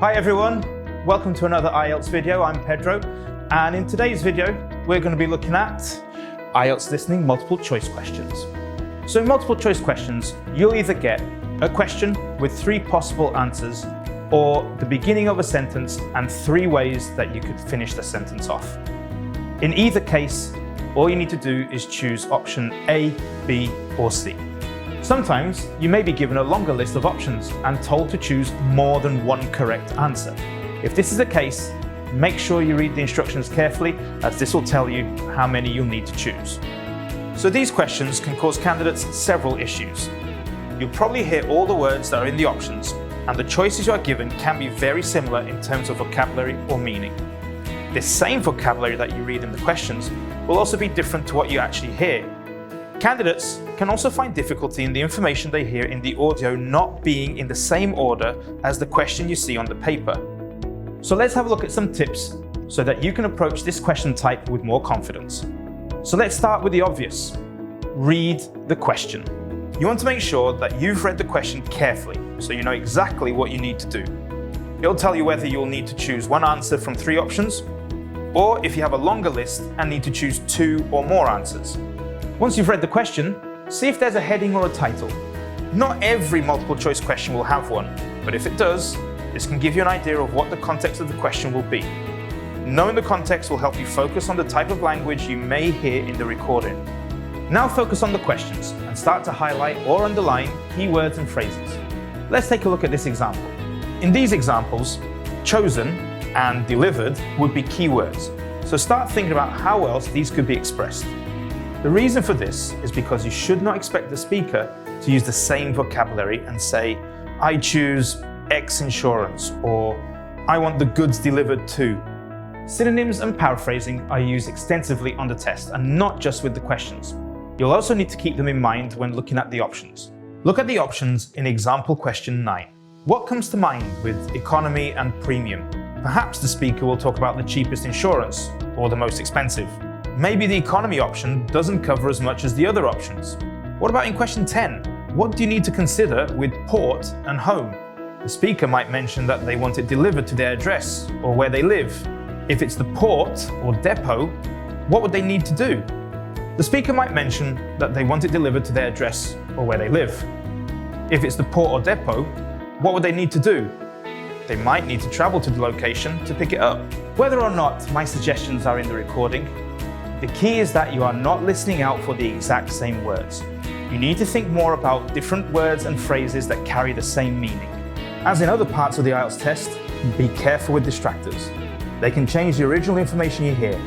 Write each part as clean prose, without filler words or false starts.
Hi everyone, welcome to another IELTS video. I'm Pedro, and in today's video we're going to be looking at IELTS listening multiple choice questions. So in multiple choice questions, you'll either get a question with 3 possible answers or the beginning of a sentence and 3 ways that you could finish the sentence off. In either case, all you need to do is choose option A, B or C. Sometimes you may be given a longer list of options and told to choose more than one correct answer. If this is the case, make sure you read the instructions carefully, as this will tell you how many you'll need to choose. So these questions can cause candidates several issues. You'll probably hear all the words that are in the options, and the choices you are given can be very similar in terms of vocabulary or meaning. This same vocabulary that you read in the questions will also be different to what you actually hear. Candidates can also find difficulty in the information they hear in the audio not being in the same order as the question you see on the paper. So let's have a look at some tips so that you can approach this question type with more confidence. So let's start with the obvious. Read the question. You want to make sure that you've read the question carefully so you know exactly what you need to do. It'll tell you whether you'll need to choose one answer from 3 options, or if you have a longer list and need to choose 2 or more answers. Once you've read the question, see if there's a heading or a title. Not every multiple choice question will have one, but if it does, this can give you an idea of what the context of the question will be. Knowing the context will help you focus on the type of language you may hear in the recording. Now focus on the questions and start to highlight or underline keywords and phrases. Let's take a look at this example. In these examples, chosen and delivered would be keywords, so start thinking about how else these could be expressed. The reason for this is because you should not expect the speaker to use the same vocabulary and say, I choose X insurance, or I want the goods delivered to. Synonyms and paraphrasing are used extensively on the test and not just with the questions. You'll also need to keep them in mind when looking at the options. Look at the options in example question 9. What comes to mind with economy and premium? Perhaps the speaker will talk about the cheapest insurance or the most expensive. Maybe the economy option doesn't cover as much as the other options. What about in question 10? What do you need to consider with port and home? The speaker might mention that they want it delivered to their address or where they live. If it's the port or depot, what would they need to do? The speaker might mention that they want it delivered to their address or where they live. If it's the port or depot, what would they need to do? They might need to travel to the location to pick it up. Whether or not my suggestions are in the recording, the key is that you are not listening out for the exact same words. You need to think more about different words and phrases that carry the same meaning. As in other parts of the IELTS test, be careful with distractors. They can change the original information you hear.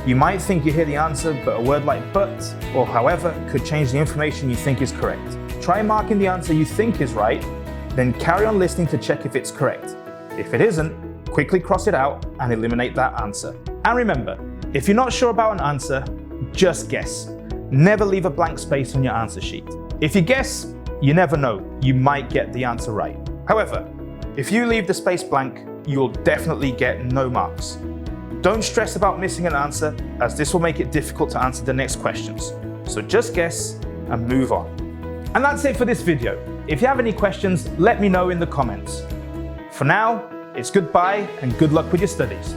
You might think you hear the answer, but a word like but or however could change the information you think is correct. Try marking the answer you think is right, then carry on listening to check if it's correct. If it isn't, quickly cross it out and eliminate that answer. And remember, if you're not sure about an answer, just guess. Never leave a blank space on your answer sheet. If you guess, you never know, you might get the answer right. However, if you leave the space blank, you'll definitely get no marks. Don't stress about missing an answer, as this will make it difficult to answer the next questions. So just guess and move on. And that's it for this video. If you have any questions, let me know in the comments. For now, it's goodbye and good luck with your studies.